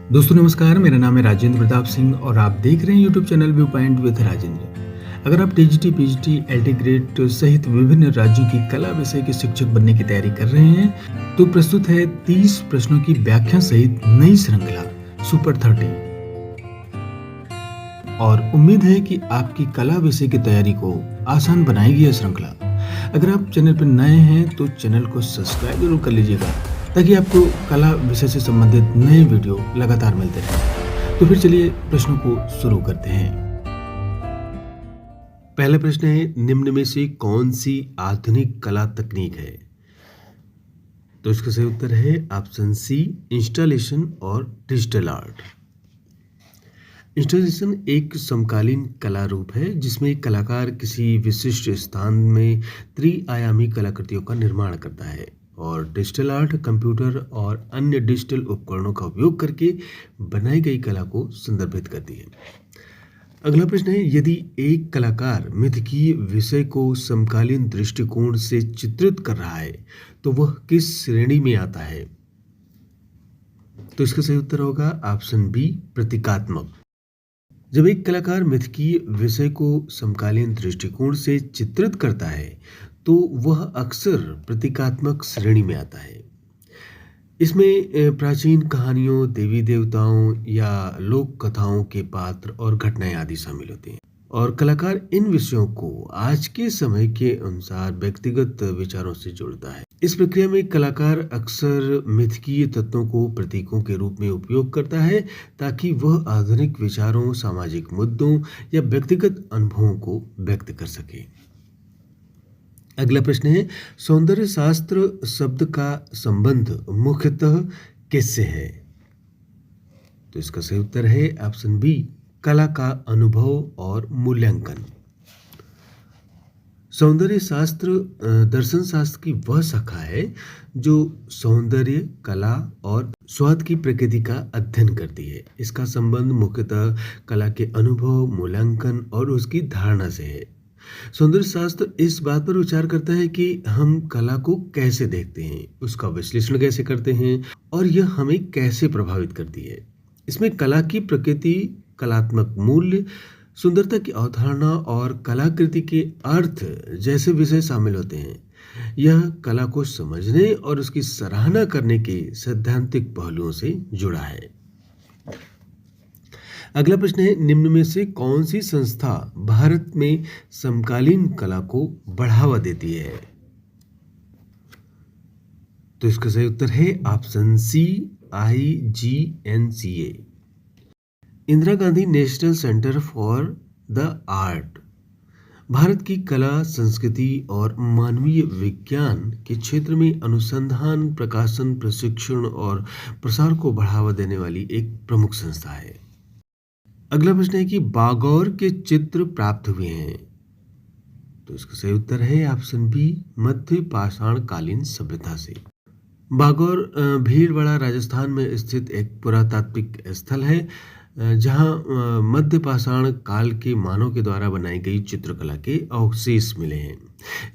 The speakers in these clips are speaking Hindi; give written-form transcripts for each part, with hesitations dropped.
दोस्तों नमस्कार, मेरा नाम है राजेंद्र प्रताप सिंह और आप देख रहे हैं YouTube channel view point with Rajendra. अगर आप टीजीटी, पीजीटी, एलटी ग्रेड सहित विभिन्न राज्यों की कला विषय के शिक्षक बनने की तैयारी कर रहे हैं तो प्रस्तुत है 30 प्रश्नों की व्याख्या सहित नई श्रृंखला सुपर 30। और उम्मीद है कि आपकी कला विषय की तैयारी को आसान बनाएगी यह श्रृंखला। अगर आप चैनल पर नए हैं तो चैनल को सब्सक्राइब जरूर कर लीजिएगा ताकि आपको कला विषय से संबंधित नए वीडियो लगातार मिलते रहें। तो फिर चलिए प्रश्नों को शुरू करते हैं। पहला प्रश्न है, निम्न में से कौन सी आधुनिक कला तकनीक है? तो इसका सही उत्तर है ऑप्शन सी, इंस्टॉलेशन और डिजिटल आर्ट। इंस्टॉलेशन एक समकालीन कला रूप है जिसमें एक कलाकार किसी विशिष्ट स्थान में त्रिआयामी कलाकृतियों का निर्माण करता है, और डिजिटल आर्ट कंप्यूटर और अन्य डिजिटल उपकरणों का उपयोग करके बनाई गई कला को संदर्भित करती है। अगला प्रश्न है, यदि एक कलाकार मिथकीय विषय को समकालीन दृष्टिकोण से चित्रित कर रहा है तो वह किस श्रेणी में आता है? तो इसका सही उत्तर होगा ऑप्शन बी, प्रतीकात्मक। जब एक कलाकार मिथकीय विषय को समकालीन दृष्टिकोण से चित्रित करता है तो वह अक्सर प्रतीकात्मक श्रेणी में आता है। इसमें प्राचीन कहानियों, देवी देवताओं या लोक कथाओं के पात्र और घटनाएं आदि शामिल होती हैं, और कलाकार इन विषयों को आज के समय के अनुसार व्यक्तिगत विचारों से जोड़ता है। इस प्रक्रिया में कलाकार अक्सर मिथकीय तत्वों को प्रतीकों के रूप में उपयोग करता है ताकि वह आधुनिक विचारों, सामाजिक मुद्दों या व्यक्तिगत अनुभवों को व्यक्त कर सके। अगला प्रश्न है, सौंदर्य शास्त्र शब्द का संबंध मुख्यतः किससे है? तो इसका सही उत्तर है ऑप्शन बी, कला का अनुभव और मूल्यांकन। सौंदर्य शास्त्र दर्शन शास्त्र की वह शाखा है जो सौंदर्य, कला और स्वाद की प्रकृति का अध्ययन करती है। इसका संबंध मुख्यतः कला के अनुभव, मूल्यांकन और उसकी धारणा से है। सौंदर्य शास्त्र इस बात पर विचार करता है कि हम कला को कैसे देखते हैं, उसका विश्लेषण कैसे करते हैं और यह हमें कैसे प्रभावित करती है। इसमें कला की प्रकृति, कलात्मक मूल्य, सुंदरता की अवधारणा और कलाकृति के अर्थ जैसे विषय शामिल होते हैं। यह कला को समझने और उसकी सराहना करने के सैद्धांतिक पहलुओं से जुड़ा है। अगला प्रश्न है, निम्न में से कौन सी संस्था भारत में समकालीन कला को बढ़ावा देती है? तो इसका सही उत्तर है option C, IGNCA, Indira Gandhi national centre for the art. Bharat की कला, संस्कृति और मानवीय विज्ञान के क्षेत्र में अनुसंधान, प्रकाशन, प्रशिक्षण और प्रसार को बढ़ावा देने वाली एक प्रमुख संस्था है। अगला प्रश्न है कि बागौर के चित्र प्राप्त हुए हैं। तो इसका सही उत्तर है ऑप्शन बी, मध्य पाषाण कालीन सभ्यता से। बागौर भीलवाड़ा राजस्थान में स्थित एक पुरातात्विक स्थल है जहां मध्य पाषाण काल के मानव के द्वारा बनाई गई चित्रकला के अवशेष मिले हैं।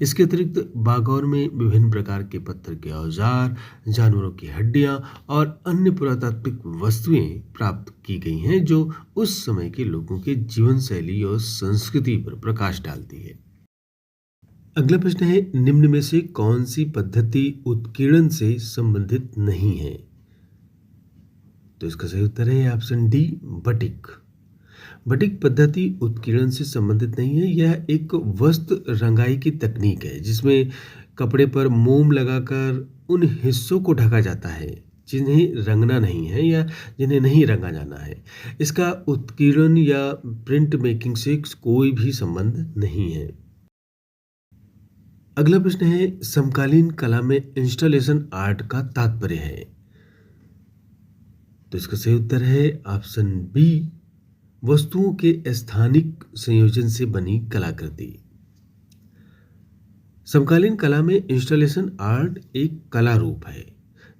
इसके अतिरिक्त बागौर में विभिन्न प्रकार के पत्थर के औजार, जानवरों की हड्डियां और अन्य पुरातात्विक वस्तुएं प्राप्त की गई हैं जो उस समय के लोगों के जीवन शैली और संस्कृति पर प्रकाश डालती है। अगला प्रश्न है, निम्न में से कौन सी पद्धति उत्कीर्णन से संबंधित नहीं है? तो इसका सही उत्तर है ऑप्शन डी, बटिक। बटिक पद्धति उत्कीर्णन से संबंधित नहीं है। यह एक वस्त्र रंगाई की तकनीक है जिसमें कपड़े पर मोम लगाकर उन हिस्सों को ढका जाता है जिन्हें रंगना नहीं है या जिन्हें नहीं रंगा जाना है। इसका उत्कीर्णन या प्रिंट मेकिंग से कोई भी संबंध नहीं है। अगला प्रश्न है, समकालीन कला में इंस्टॉलेशन आर्ट का तात्पर्य है। तो इसका सही उत्तर है ऑप्शन बी, वस्तुओं के स्थानिक संयोजन से बनी कलाकृति। समकालीन कला में इंस्टॉलेशन आर्ट एक कला रूप है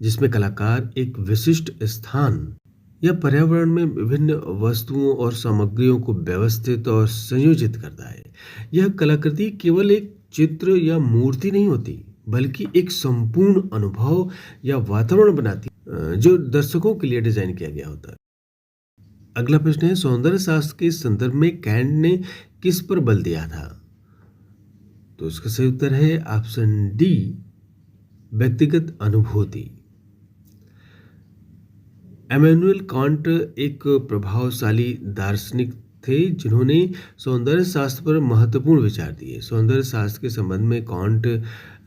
जिसमें कलाकार एक विशिष्ट स्थान या पर्यावरण में विभिन्न वस्तुओं और सामग्रियों को व्यवस्थित और संयोजित करता है। यह कलाकृति केवल एक चित्र या मूर्ति नहीं होती बल्कि एक संपूर्ण अनुभव या वातावरण बनाती जो दर्शकों के लिए डिजाइन किया गया होता है। अगला प्रश्न है, सौंदर्य शास्त्र के संदर्भ में कैंट ने किस पर बल दिया था? तो इसका सही उत्तर है ऑप्शन डी, व्यक्तिगत अनुभूति। इमैनुअल कांट एक प्रभावशाली दार्शनिक थे जिन्होंने सौंदर्य शास्त्र पर महत्वपूर्ण विचार दिए। सौंदर्य शास्त्र के संबंध में कांट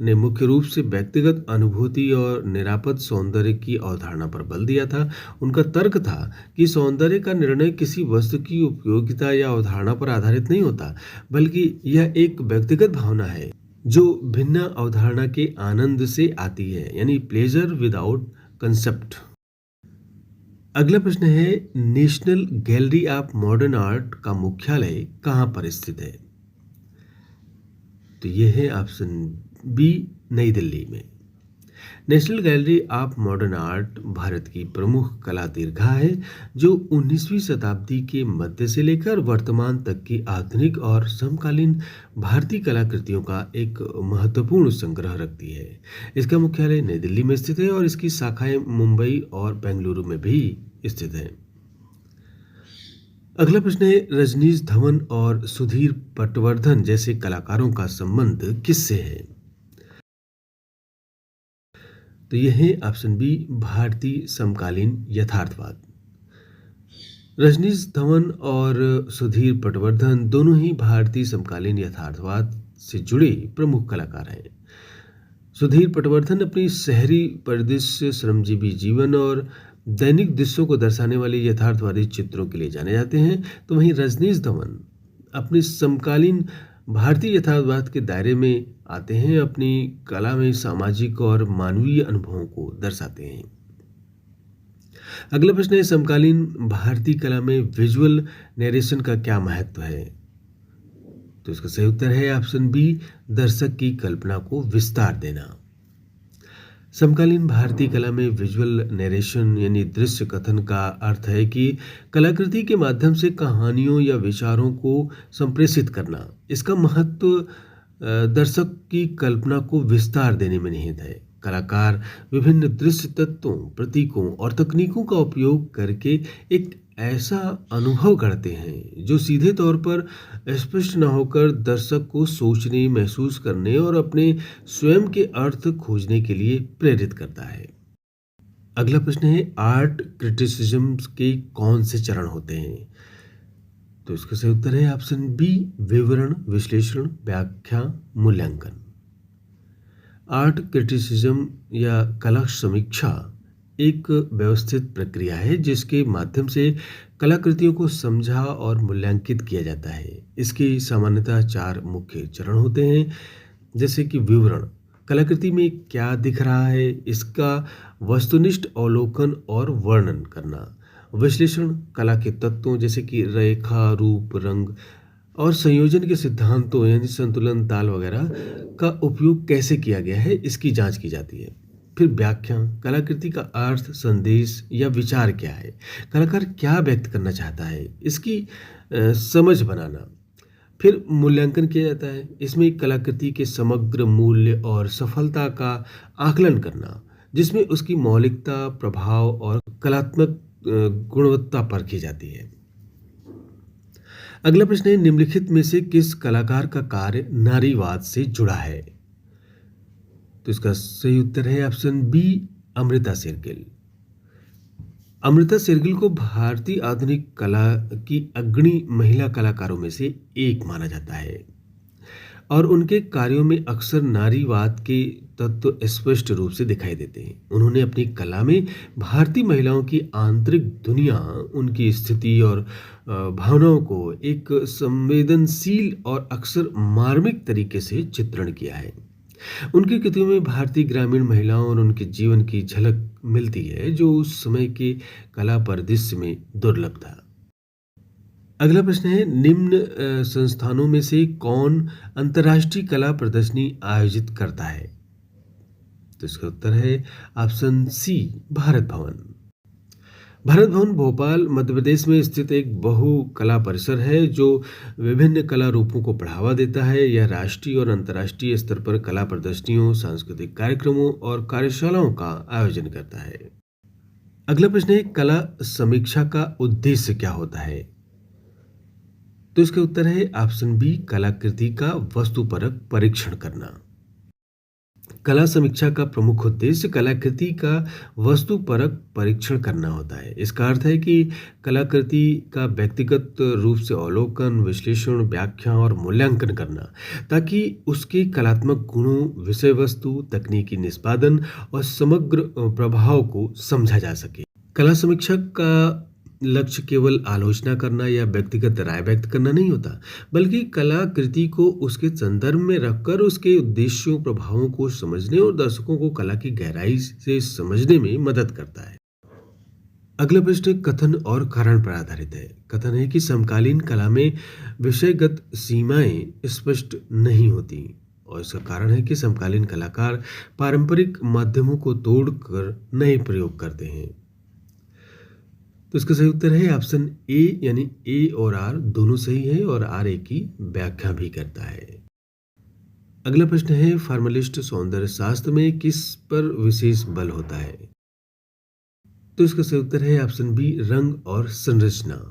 ने मुख्य रूप से व्यक्तिगत अनुभूति और निरापद सौंदर्य की अवधारणा पर बल दिया था। उनका तर्क था कि सौंदर्य का निर्णय किसी वस्तु की उपयोगिता या अवधारणा पर आधारित नहीं होता, बल्कि यह एक व्यक्तिगत भावना है जो भिन्न अवधारणा के आनंद से आती है, यानी प्लेजर विदाउट कंसेप्ट। अगला प्रश्न है, national gallery of modern art का मुख्यालय कहाँ पर स्थित है? तो यह है ऑप्शन बी, नई दिल्ली में। National gallery of modern art Bharat की प्रमुख कला दीर्घा है जो 19वीं शताब्दी के मध्य से लेकर वर्तमान तक की आधुनिक और समकालीन भारतीय कलाकृतियों का एक महत्वपूर्ण संग्रह रखती है। इसका मुख्यालय नई दिल्ली में स्थित है और इसकी शाखाएं मुंबई और बेंगलुरु में भी स्थित है। अगला प्रश्न है, रजनीश धवन और सुधीर पटवर्धन जैसे कलाकारों का संबंध किससे है? तो यह है ऑप्शन बी, भारतीय समकालीन यथार्थवाद। रजनीश धवन और सुधीर पटवर्धन दोनों ही भारतीय समकालीन यथार्थवाद से जुड़े प्रमुख कलाकार हैं। सुधीर पटवर्धन अपनी शहरी परिदृश्य, श्रमजीवी जीवन और दैनिक दृश्यों को दर्शाने वाले यथार्थवादी चित्रों के लिए जाने जाते हैं, तो वहीं रजनीश धवन अपनी समकालीन भारतीय यथार्थवाद के दायरे में आते हैं, अपनी कला में सामाजिक और मानवीय अनुभवों को दर्शाते हैं। अगला प्रश्न है, समकालीन भारतीय कला में विजुअल नरेशन का क्या महत्व है? तो इसका सही उत्तर है ऑप्शन बी, दर्शक की कल्पना को विस्तार देना। समकालीन भारतीय कला में विजुअल नरेशन यानी दृश्य कथन का अर्थ है कि कलाकृति के माध्यम से कहानियों या विचारों को संप्रेषित करना। इसका महत्व दर्शक की कल्पना को विस्तार देने में निहित है। कलाकार विभिन्न दृश्य तत्वों, प्रतीकों और तकनीकों का उपयोग करके एक ऐसा अनुभव करते हैं जो सीधे तौर पर स्पष्ट न होकर दर्शक को सोचने, महसूस करने और अपने स्वयं के अर्थ खोजने के लिए प्रेरित करता है। अगला प्रश्न है, आर्ट क्रिटिसिज्म के कौन से चरण होते हैं? तो इसका सही उत्तर है ऑप्शन बी, विवरण, विश्लेषण, व्याख्या, मूल्यांकन। आर्ट क्रिटिसिज्म या कला समीक्षा एक व्यवस्थित प्रक्रिया है जिसके माध्यम से कलाकृतियों को समझा और मूल्यांकित किया जाता है। इसकी सामान्यतः 4 मुख्य चरण होते हैं, जैसे कि विवरण, कलाकृति में क्या दिख रहा है, इसका वस्तुनिष्ठ अवलोकन और वर्णन करना। विश्लेषण, कला के तत्वों जैसे कि रेखा, रूप, रंग और संयोजन के सिद्धांतों यानी संतुलन, ताल वगैरह का उपयोग कैसे किया गया है, इसकी जांच की जाती है। फिर व्याख्या, कलाकृति का अर्थ, संदेश या विचार क्या है, कलाकार क्या व्यक्त करना चाहता है, इसकी समझ बनाना। फिर मूल्यांकन किया जाता है, इसमें कलाकृति के समग्र मूल्य और सफलता का आकलन करना, जिसमें उसकी मौलिकता, प्रभाव और कलात्मक गुणवत्ता परखी जाती है। अगला प्रश्न है, निम्नलिखित में से किस कलाकार का कार्य नारीवाद से जुड़ा है? तो इसका सही उत्तर है ऑप्शन बी, अमृता शेरगिल। अमृता शेरगिल को भारतीय आधुनिक कला की अग्रणी महिला कलाकारों में से एक माना जाता है और उनके कार्यों में अक्सर नारीवाद के तत्व स्पष्ट रूप से दिखाई देते हैं। उन्होंने अपनी कला में भारतीय महिलाओं की आंतरिक दुनिया, उनकी स्थिति और भावनाओं को एक संवेदनशील और अक्सर मार्मिक तरीके से चित्रण किया है। उनकी कृतियों में भारतीय ग्रामीण महिलाओं और उनके जीवन की झलक मिलती है जो उस समय के कला परिदृश्य में दुर्लभ था। अगला प्रश्न है, निम्न संस्थानों में से कौन अंतर्राष्ट्रीय कला प्रदर्शनी आयोजित करता है? तो इसका उत्तर है ऑप्शन सी, भारत भवन। भारत भवन भोपाल मध्य प्रदेश में स्थित एक बहु कला परिसर है जो विभिन्न कला रूपों को बढ़ावा देता है। यह राष्ट्रीय और अंतर्राष्ट्रीय स्तर पर कला प्रदर्शनियों, सांस्कृतिक कार्यक्रमों और कार्यशालाओं का आयोजन करता है। अगला प्रश्न है, कला समीक्षा का उद्देश्य क्या होता है? तो इसका उत्तर है ऑप्शन बी, कलाकृति का वस्तुपरक परीक्षण करना। कला समीक्षा का प्रमुख उद्देश्य कलाकृति का वस्तुपरक परीक्षण करना होता है। इसका अर्थ है कि कलाकृति का व्यक्तिगत रूप से अवलोकन, विश्लेषण, व्याख्या और मूल्यांकन करना, ताकि उसके कलात्मक गुणों, विषय वस्तु, तकनीकी निष्पादन और समग्र प्रभाव को समझा जा सके। कला समीक्षा का लक्ष्य केवल आलोचना करना या व्यक्तिगत राय व्यक्त करना नहीं होता, बल्कि कलाकृति को उसके संदर्भ में रखकर उसके उद्देश्यों, प्रभावों को समझने और दर्शकों को कला की गहराई से समझने में मदद करता है। अगला प्रश्न कथन और कारण पर आधारित है। कथन है कि समकालीन कला में विषयगत सीमाएं स्पष्ट नहीं होती, और इसका कारण है कि समकालीन कलाकार पारंपरिक माध्यमों को तोड़कर नए प्रयोग करते हैं। तो इसका सही उत्तर है ऑप्शन ए, यानी ए और आर दोनों सही है, और आर ए की व्याख्या भी करता है। अगला प्रश्न है, फॉर्मलिस्ट सौंदर्य शास्त्र में किस पर विशेष बल होता है? तो इसका सही उत्तर है ऑप्शन बी, रंग और संरचना।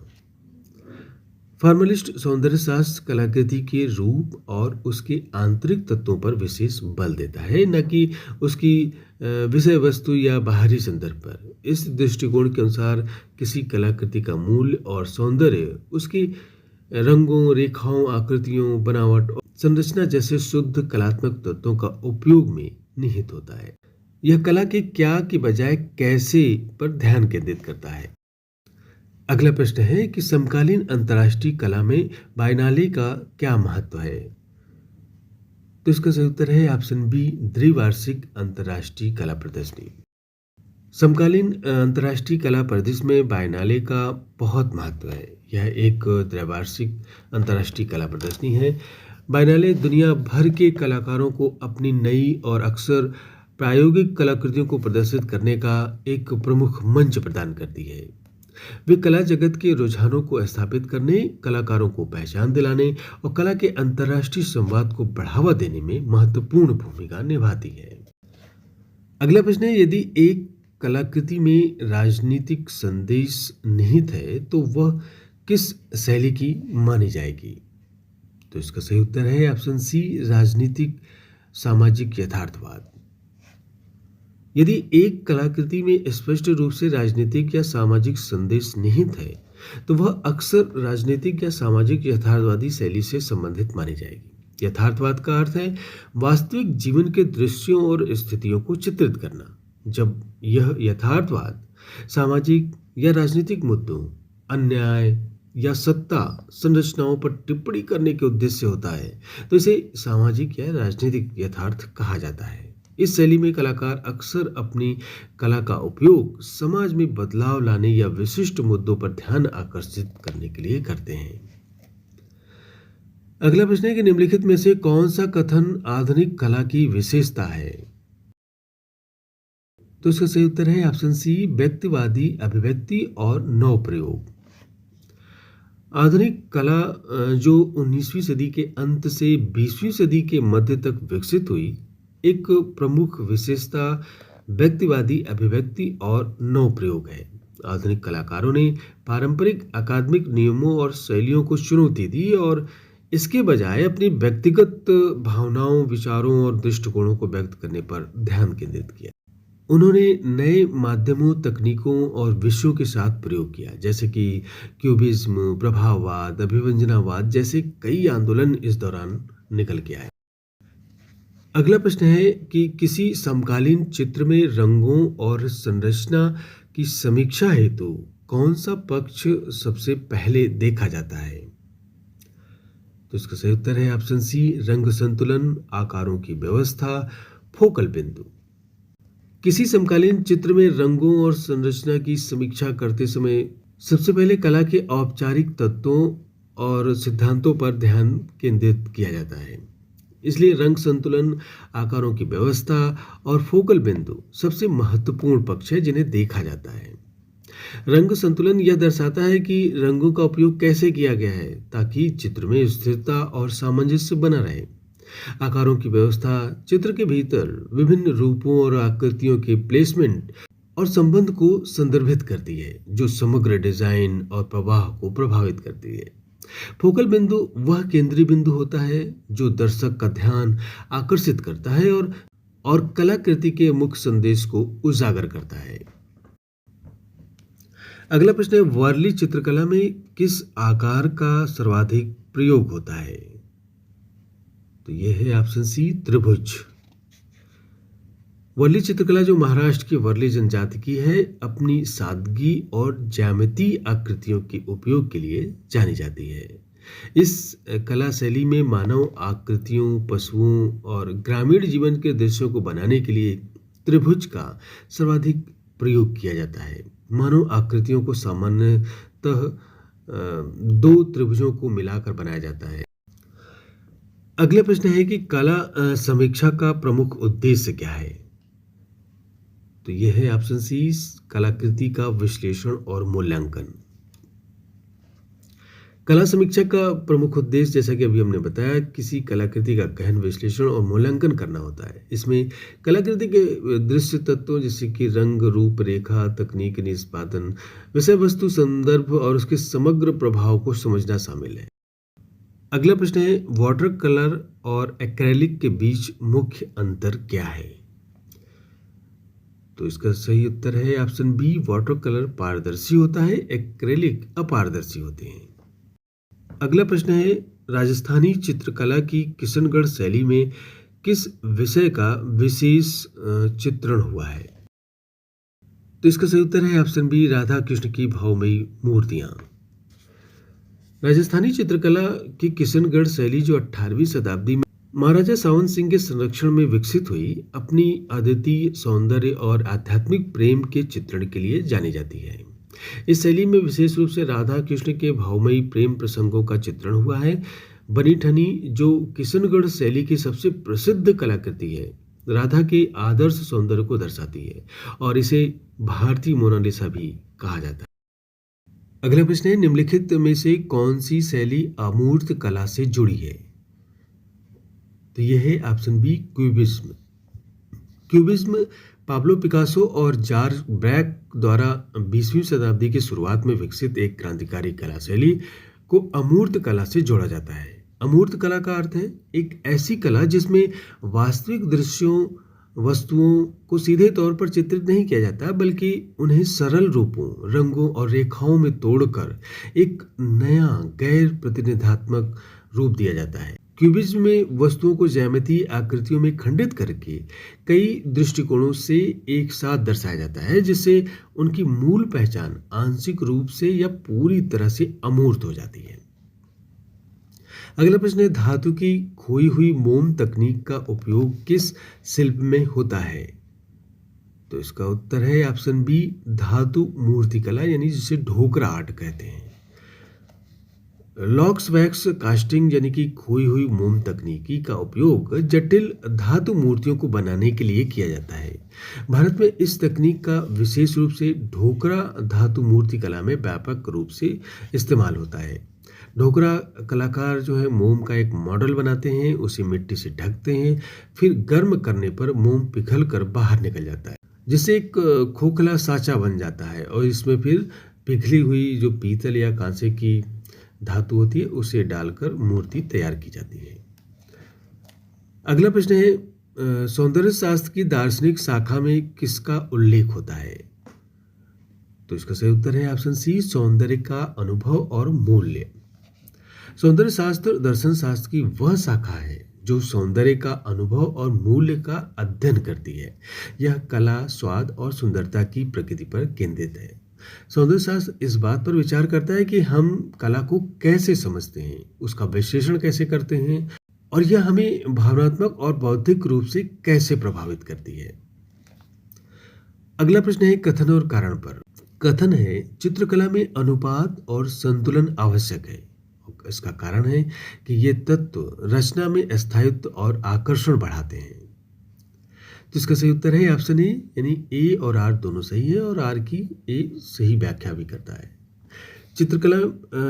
फॉर्मलिस्ट सौंदर्य शास्त्र कलाकृति के रूप और उसके आंतरिक तत्वों पर विशेष बल देता है, न कि उसकी विषय वस्तु या बाहरी संदर्भ पर। इस दृष्टिकोण के अनुसार किसी कलाकृति का मूल्य और सौंदर्य उसकी रंगों, रेखाओं, आकृतियों, बनावट और संरचना जैसे शुद्ध कलात्मक तत्वों का उपयोग में निहित होता है। यह कला के क्या की बजाय कैसे पर ध्यान केंद्रित करता है। अगला प्रश्न है कि समकालीन अंतर्राष्ट्रीय कला में बायनाले का क्या महत्व है? तो इसका सही उत्तर है ऑप्शन बी, द्विवार्षिक अंतर्राष्ट्रीय कला प्रदर्शनी। समकालीन अंतर्राष्ट्रीय कला प्रदर्शनी में बायनाले का बहुत महत्व है। यह एक त्रैवार्षिक अंतर्राष्ट्रीय कला प्रदर्शनी है। बायनाले दुनिया भर के कलाकारों को अपनी नई और अक्सर प्रायोगिक कलाकृतियों को प्रदर्शित करने का एक प्रमुख मंच प्रदान करती है। वे कला जगत के रुझानों को स्थापित करने, कलाकारों को पहचान दिलाने और कला के अंतर्राष्ट्रीय संवाद को बढ़ावा देने में महत्वपूर्ण भूमिका निभाती है। अगला प्रश्न है, यदि एक कलाकृति में राजनीतिक संदेश निहित है तो वह किस शैली की मानी जाएगी? तो इसका सही उत्तर है ऑप्शन सी, राजनीतिक सामाजिक यथार्थवाद। यदि एक कलाकृति में स्पष्ट रूप से राजनीतिक या सामाजिक संदेश निहित है तो वह अक्सर राजनीतिक या सामाजिक यथार्थवादी शैली से संबंधित मानी जाएगी। यथार्थवाद का अर्थ है वास्तविक जीवन के दृश्यों और स्थितियों को चित्रित करना। जब यह यथार्थवाद सामाजिक या राजनीतिक मुद्दों, अन्याय या सत्ता संरचनाओं पर टिप्पणी करने के उद्देश्य से होता है तो इसे सामाजिक या राजनीतिक यथार्थ कहा जाता है। इस शैली में कलाकार अक्सर अपनी कला का उपयोग समाज में बदलाव लाने या विशिष्ट मुद्दों पर ध्यान आकर्षित करने के लिए करते हैं। अगला प्रश्न है कि निम्नलिखित में से कौन सा कथन आधुनिक कला की विशेषता है? तो इसका सही उत्तर है ऑप्शन सी, व्यक्तिवादी अभिव्यक्ति और नव प्रयोग। आधुनिक कला जो 19वीं सदी के अंत से 20वीं सदी के मध्य तक विकसित हुई, एक प्रमुख विशेषता व्यक्तिवादी अभिव्यक्ति और नव प्रयोग है। आधुनिक कलाकारों ने पारंपरिक अकादमिक नियमों और शैलियों को चुनौती दी और इसके बजाय अपनी व्यक्तिगत भावनाओं, विचारों और दृष्टिकोणों को व्यक्त करने पर ध्यान केंद्रित किया। उन्होंने नए माध्यमों, तकनीकों और विषयों के साथ प्रयोग किया, जैसे कि क्यूबिज्म, प्रभाववाद, अभिव्यंजनावाद जैसे कई आंदोलन इस दौरान निकल के आए। अगला प्रश्न है कि किसी समकालीन चित्र में रंगों और संरचना की समीक्षा हेतु कौन सा पक्ष सबसे पहले देखा जाता है? तो इसका सही उत्तर है ऑप्शन सी, रंग संतुलन, आकारों की व्यवस्था, फोकल बिंदु। किसी समकालीन चित्र में रंगों और संरचना की समीक्षा करते समय सबसे पहले कला के औपचारिक तत्वों और सिद्धांतों पर ध्यान केंद्रित किया जाता है। इसलिए रंग संतुलन, आकारों की व्यवस्था और फोकल बिंदु सबसे महत्वपूर्ण पक्ष है जिन्हें देखा जाता है। रंग संतुलन यह दर्शाता है कि रंगों का उपयोग कैसे किया गया है ताकि चित्र में स्थिरता और सामंजस्य बना रहे। आकारों की व्यवस्था चित्र के भीतर विभिन्न रूपों और आकृतियों के प्लेसमेंट और संबंध को संदर्भित करती है जो समग्र डिजाइन और प्रवाह को प्रभावित करती है। फोकल बिंदु वह केंद्रीय बिंदु होता है जो दर्शक का ध्यान आकर्षित करता है और कलाकृति के मुख्य संदेश को उजागर करता है। अगला प्रश्न है, वर्ली चित्रकला में किस आकार का सर्वाधिक प्रयोग होता है? तो यह है ऑप्शन सी, त्रिभुज। वर्ली चित्रकला जो महाराष्ट्र की वर्ली जनजाति की है, अपनी सादगी और ज्यामितीय आकृतियों के उपयोग के लिए जानी जाती है। इस कला शैली में मानव आकृतियों, पशुओं और ग्रामीण जीवन के दृश्यों को बनाने के लिए त्रिभुज का सर्वाधिक प्रयोग किया जाता है। मानव आकृतियों को सामान्यतः दो त्रिभुजों को मिलाकर बनाया जाता है। अगला प्रश्न है कि कला समीक्षा का प्रमुख उद्देश्य क्या है? तो यह है ऑप्शन सी, कलाकृति का विश्लेषण और मूल्यांकन। कला समीक्षा का प्रमुख उद्देश्य, जैसा कि अभी हमने बताया, किसी कलाकृति का गहन विश्लेषण और मूल्यांकन करना होता है। इसमें कलाकृति के दृश्य तत्वों जैसे कि रंग, रूप, रेखा, तकनीक, निष्पादन, विषय वस्तु, संदर्भ और उसके समग्र प्रभाव को समझना शामिल है। अगला प्रश्न है, वाटर कलर और एक्रेलिक के बीच मुख्य अंतर क्या है? तो इसका सही उत्तर है ऑप्शन बी, वाटर कलर पारदर्शी होता है, एक्रेलिक अपारदर्शी होते हैं। अगला प्रश्न है, राजस्थानी चित्रकला की किशनगढ़ शैली में किस विषय का विशेष चित्रण हुआ है? तो इसका सही उत्तर है ऑप्शन बी, राधा कृष्ण की भावमयी मूर्तियां। राजस्थानी चित्रकला की किशनगढ़ शैली जो 18वीं शताब्दी में महाराजा सावन सिंह के संरक्षण में विकसित हुई, अपनी अद्वितीय सौंदर्य और आध्यात्मिक प्रेम के चित्रण के लिए जानी जाती है। इस शैली में विशेष रूप से राधा कृष्ण के भावमयी प्रेम प्रसंगों का चित्रण हुआ है। बनी ठनी जो किशनगढ़ शैली की सबसे प्रसिद्ध कलाकृति है, राधा के आदर्श सौंदर्य को दर्शाती है और इसे भारतीय मोनालिसा भी कहा जाता है। अगला प्रश्न है, निम्नलिखित में से कौन सी शैली अमूर्त कला से जुड़ी है? तो यह है option B, cubism. Cubism Pablo Picasso और जॉर्ज ब्रैक द्वारा 20वीं शताब्दी की शुरुआत में विकसित एक क्रांतिकारी कला शैली को अमूर्त कला से जोड़ा जाता है। अमूर्त कला का अर्थ है एक ऐसी कला जिसमें वास्तविक दृश्यों, वस्तुओं को सीधे तौर पर चित्रित नहीं किया जाता, बल्कि उन्हें सरल रूपों, रंगों और रेखाओं में तोड़कर एक नया गैर प्रतिनिधात्मक रूप दिया जाता है। क्यूबिज्म में वस्तुओं को ज्यामितीय आकृतियों में खंडित करके कई दृष्टिकोणों से एक साथ दर्शाया जाता है, जिससे उनकी मूल पहचान आंशिक रूप से या पूरी तरह से अमूर्त हो जाती है। अगला प्रश्न है, धातु की खोई हुई मोम तकनीक का उपयोग किस शिल्प में होता है? तो इसका उत्तर है ऑप्शन बी, धातु मूर्तिकला, यानी जिसे ढोकरा आर्ट कहते हैं। लॉक्स वैक्स कास्टिंग यानी कि खोई हुई मोम तकनीकी का उपयोग जटिल धातु मूर्तियों को बनाने के लिए किया जाता है। भारत में इस तकनीक का विशेष रूप से ढोकरा धातु मूर्ति कला में व्यापक रूप से इस्तेमाल होता है। ढोकरा कलाकार जो है मोम का एक मॉडल बनाते हैं, उसे मिट्टी से ढकते हैं, फिर गर्म करने पर मोम पिघल कर बाहर निकल जाता है, जिससे एक खोखला साँचा बन जाता है और इसमें फिर पिघली हुई जो पीतल या कांसे की धातु होती है उसे डालकर मूर्ति तैयार की जाती है। अगला प्रश्न है, सौंदर्य शास्त्र की दार्शनिक शाखा में किसका उल्लेख होता है? तो इसका सही उत्तर है ऑप्शन सी, सौंदर्य का अनुभव और मूल्य। सौंदर्य शास्त्र दर्शन शास्त्र की वह शाखा है जो सौंदर्य का अनुभव और मूल्य का अध्ययन करती है। यह कला, स्वाद और सुंदरता की प्रकृति पर केंद्रित है। सौंदर्य शास्त्र इस बात पर विचार करता है कि हम कला को कैसे समझते हैं, उसका विश्लेषण कैसे करते हैं और यह हमें भावनात्मक और बौद्धिक रूप से कैसे प्रभावित करती है। अगला प्रश्न है, कथन और कारण पर। कथन है, चित्रकला में अनुपात और संतुलन आवश्यक है। इसका कारण है कि ये तत्व रचना में स्थायित्व और आकर्षण बढ़ाते हैं। तो इसका सही उत्तर है ऑप्शन ए, यानी ए और आर दोनों सही है और आर की ए सही व्याख्या भी करता है। चित्रकला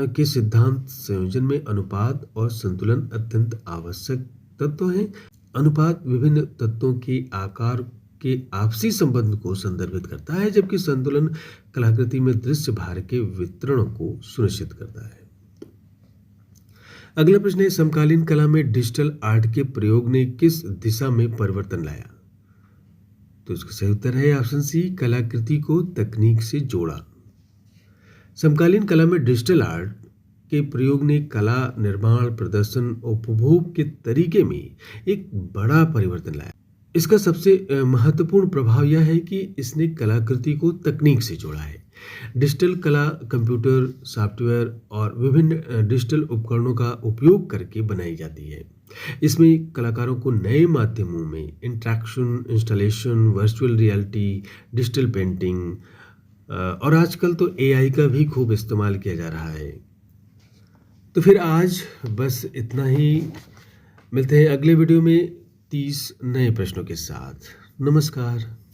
के सिद्धांत संयोजन में अनुपात और संतुलन अत्यंत आवश्यक तत्व हैं। अनुपात विभिन्न तत्वों के आकार के आपसी संबंध को संदर्भित करता है, जबकि संतुलन कलाकृति में दृश्य भार के वितरण को सुनिश्चित करता है। अगला प्रश्न है, समकालीन कला में डिजिटल आर्ट के प्रयोग ने किस दिशा में परिवर्तन लाया? तो इसका सही उत्तर है ऑप्शन सी, कलाकृति को तकनीक से जोड़ा। समकालीन कला में डिजिटल आर्ट के प्रयोग ने कला निर्माण, प्रदर्शन, उपभोग के तरीके में एक बड़ा परिवर्तन लाया। इसका सबसे महत्वपूर्ण प्रभाव यह है कि इसने कलाकृति को तकनीक से जोड़ा है। डिजिटल कला कंप्यूटर, सॉफ्टवेयर और विभिन्न डिजिटल उपकरणों का उपयोग करके बनाई जाती है। इसमें कलाकारों को नए माध्यमों में interaction, installation, virtual reality, digital painting और आजकल तो एआई का भी खूब इस्तेमाल किया जा रहा है। तो फिर आज बस इतना ही। मिलते हैं अगले वीडियो में 30 नए प्रश्नों के साथ। नमस्कार।